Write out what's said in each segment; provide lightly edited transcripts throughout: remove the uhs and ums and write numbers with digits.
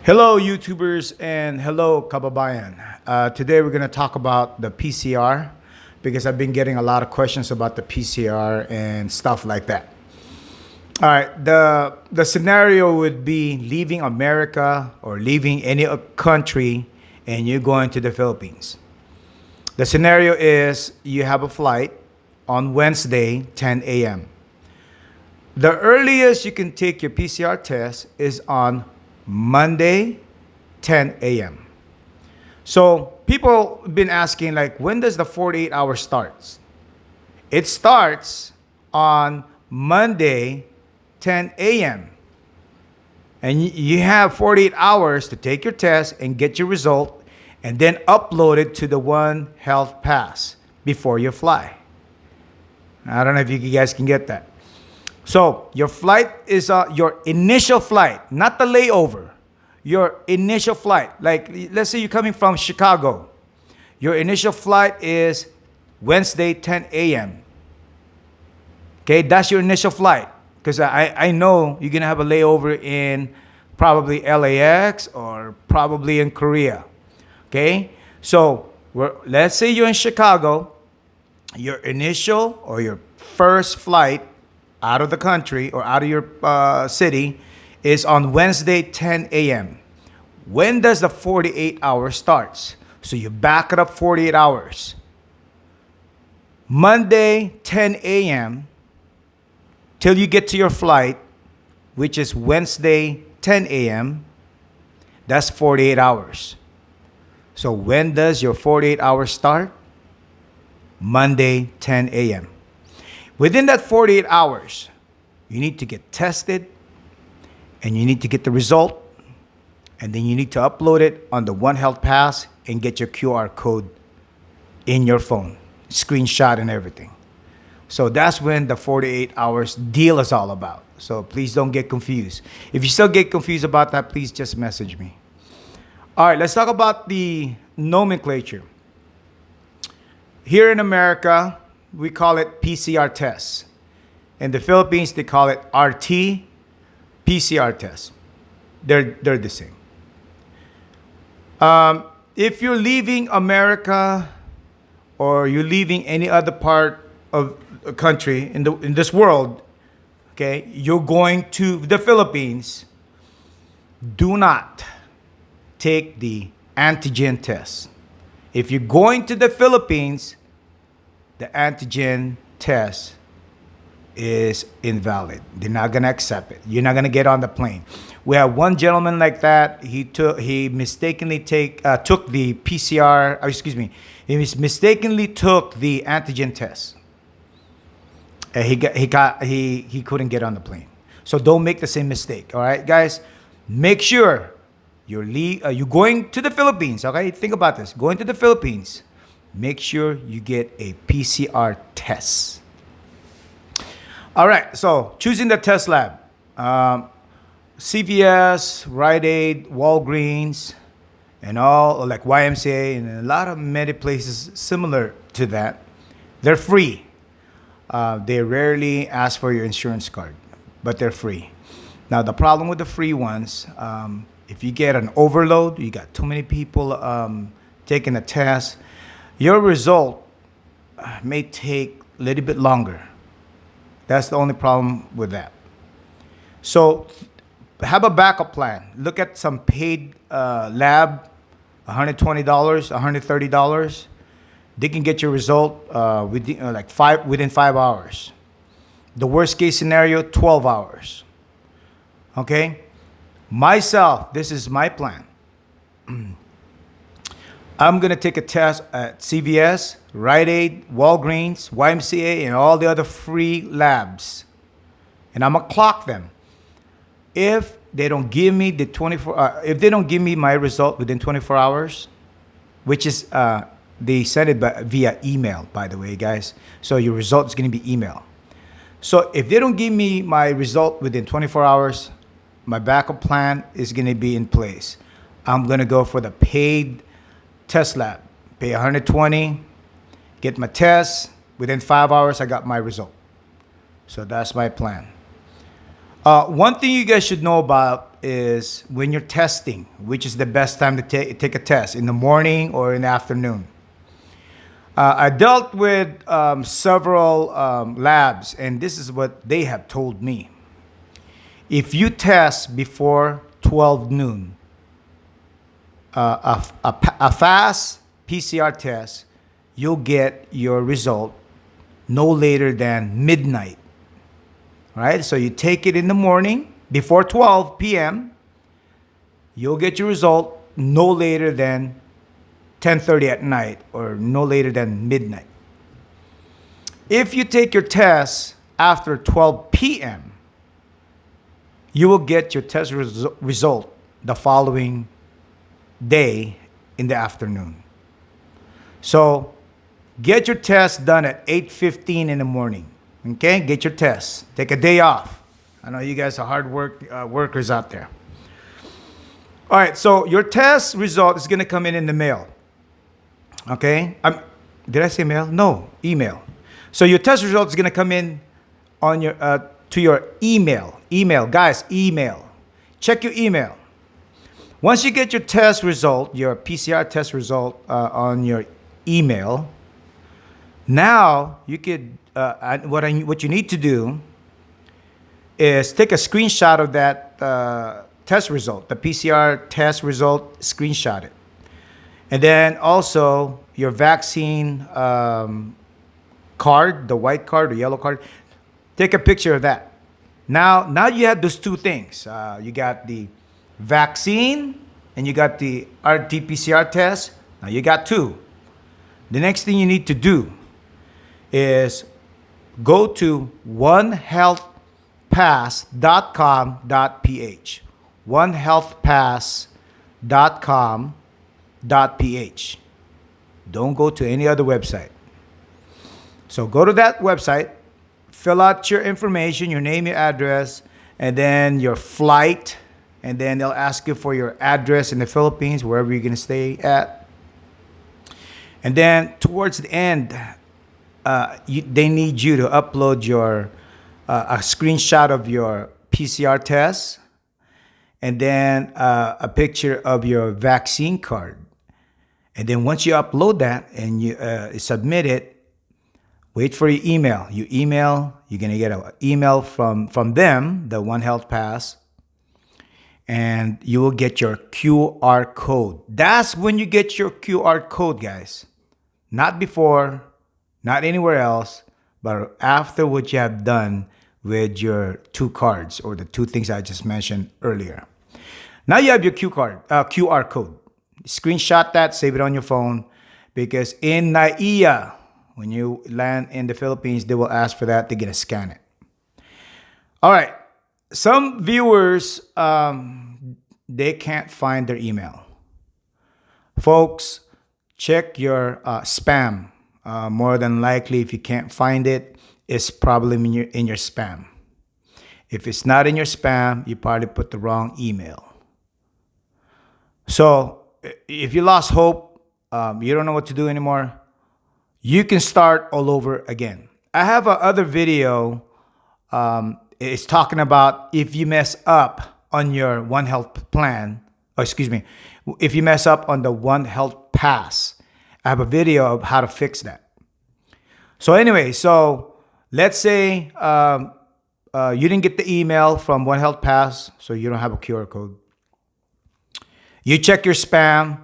Hello, YouTubers, and hello, kababayan. Today we're going to talk about the PCR because I've been getting a lot of questions about the PCR and stuff like that. All right, the scenario would be leaving America or leaving any country and you're going to the Philippines. The scenario is you have a flight on Wednesday, 10 a.m. The earliest you can take your PCR test is on Monday, 10 a.m. So people have been asking, like, when does the 48-hour starts? It starts on Monday, 10 a.m. And you have 48 hours to take your test and get your result and then upload it to the One Health Pass before you fly. I don't know if you guys can get that. So your flight is your initial flight, not the layover. Your initial flight. Like, let's say you're coming from Chicago. Your initial flight is Wednesday, 10 a.m. Okay, that's your initial flight. Because I know you're going to have a layover in probably LAX or probably in Korea. Okay, so let's say you're in Chicago. Your initial or your first flight out of the country or out of your city is on Wednesday, 10 a.m. When does the 48 hours starts? So you back it up 48 hours. Monday, 10 a.m. till you get to your flight, which is Wednesday, 10 a.m. That's 48 hours. So when does your 48 hours start? Monday, 10 a.m. Within that 48 hours, you need to get tested and you need to get the result, and then you need to upload it on the One Health Pass and get your QR code in your phone, screenshot and everything. So that's when the 48 hours deal is all about. So please don't get confused. If you still get confused about that, please just message me. All right, let's talk about the nomenclature. Here in America, we call it PCR test. In the Philippines, they call it RT-PCR test. They're the same. If you're leaving America or you're leaving any other part of a country in this world, okay, you're going to the Philippines, do not take the antigen test. If you're going to the Philippines, the antigen test is invalid. They're not gonna accept it. You're not gonna get on the plane. We have one gentleman like that. He mistakenly took the PCR. He mistakenly took the antigen test. And he couldn't get on the plane. So don't make the same mistake. All right, guys. Make sure you're going to the Philippines. Okay, think about this. Going to the Philippines. Make sure you get a PCR test. All right, so choosing the test lab. CVS, Rite Aid, Walgreens, and all, like YMCA, and a lot of many places similar to that. They're free. They rarely ask for your insurance card, but they're free. Now, the problem with the free ones, if you get an overload, you got too many people taking a test, your result may take a little bit longer. That's the only problem with that. So have a backup plan. Look at some paid lab, $120, $130. They can get your result within 5 hours. The worst case scenario, 12 hours. Okay? Myself, this is my plan. I'm going to take a test at CVS, Rite Aid, Walgreens, YMCA, and all the other free labs. And I'm going to clock them. If they don't give me if they don't give me my result within 24 hours, which is, they send it via email, by the way, guys. So your result is going to be email. So if they don't give me my result within 24 hours, my backup plan is going to be in place. I'm going to go for the paid test lab. Pay $120, get my test. Within 5 hours, I got my result. So that's my plan. One thing you guys should know about is when you're testing, which is the best time to take a test, in the morning or in the afternoon. I dealt with several labs, and this is what they have told me. If you test before 12 noon, a fast PCR test, you'll get your result no later than midnight. All right, so you take it in the morning before 12 p.m., you'll get your result no later than 10:30 at night or no later than midnight. If you take your test after 12 p.m., you will get your test result the following day in the afternoon. So get your test done at 8:15 in the morning. Okay, get your test. Take a day off. I know you guys are hard workers out there. All right, so your test result is going to come in the mail. Okay, did I say mail? No, email. So your test result is going to come in on your to your email. Email, guys, email. Check your email. Once you get your test result, your PCR test result on your email, now you could what you need to do is take a screenshot of that test result, the PCR test result, screenshot it. And then also your vaccine card, the white card or yellow card, take a picture of that. Now you have those two things. You got the vaccine and you got the RT-PCR test. Now you got two. The next thing you need to do is go to onehealthpass.com.ph. onehealthpass.com.ph. Don't go to any other website. So go to that website, fill out your information, your name, your address, and then your flight, and then they'll ask you for your address in the Philippines, wherever you're going to stay at. And then towards the end, they need you to upload your a screenshot of your PCR test, and then a picture of your vaccine card. And then once you upload that and you submit it, wait for your email. You're going to get an email from them, the One Health Pass, and you will get your QR code. That's when you get your QR code, guys. Not before, not anywhere else, but after what you have done with your two cards or the two things I just mentioned earlier. Now you have your QR code. Screenshot that, save it on your phone, because in NAIA, when you land in the Philippines, they will ask for that. They're going to scan it. All right. Some viewers, they can't find their email. Folks, check your spam. More than likely, if you can't find it, it's probably in your spam. If it's not in your spam, you probably put the wrong email. So if you lost hope, you don't know what to do anymore, you can start all over again. I have another video. It's talking about if you mess up on your One Health plan, if you mess up on the One Health Pass, I have a video of how to fix that. So anyway, let's say you didn't get the email from One Health Pass, so you don't have a QR code. You check your spam,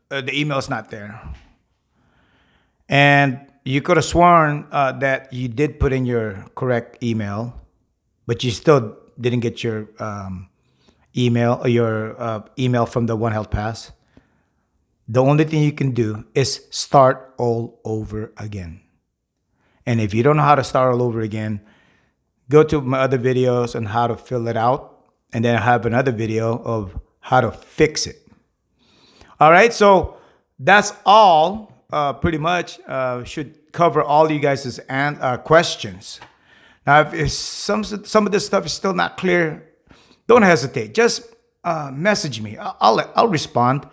the email is not there. And you could have sworn that you did put in your correct email, but you still didn't get your email or your email from the One Health Pass. The only thing you can do is start all over again. And if you don't know how to start all over again, go to my other videos on how to fill it out. And then I have another video of how to fix it. All right, so that's all pretty much. Should cover all you guys' questions. Now, if some of this stuff is still not clear, don't hesitate. Just message me. I'll respond.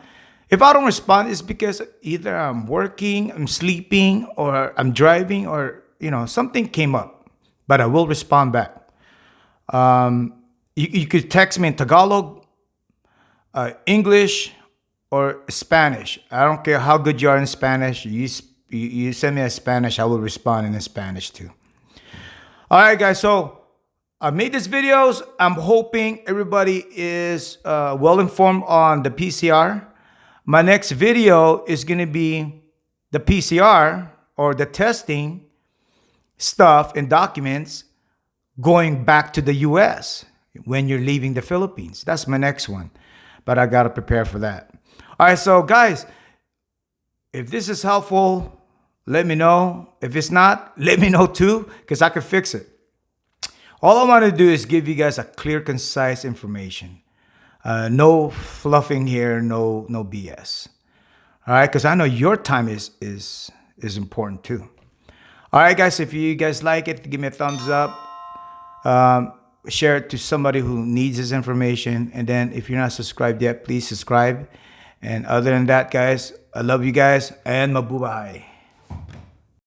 If I don't respond, it's because either I'm working, I'm sleeping, or I'm driving, or something came up. But I will respond back. You could text me in Tagalog, English, or Spanish. I don't care how good you are in Spanish. You send me a Spanish, I will respond in Spanish too. All right, guys. So I made these videos. I'm hoping everybody is well informed on the PCR. My next video is going to be the PCR or the testing stuff and documents going back to the US when you're leaving the Philippines. That's my next one. But I got to prepare for that. All right, so guys, if this is helpful, let me know. If it's not, let me know too, because I can fix it. All I want to do is give you guys a clear, concise information. No fluffing here, no BS. All right, because I know your time is important too. All right, guys, if you guys like it, give me a thumbs up. Share it to somebody who needs this information. And then if you're not subscribed yet, please subscribe. And other than that, guys, I love you guys and mabuhay.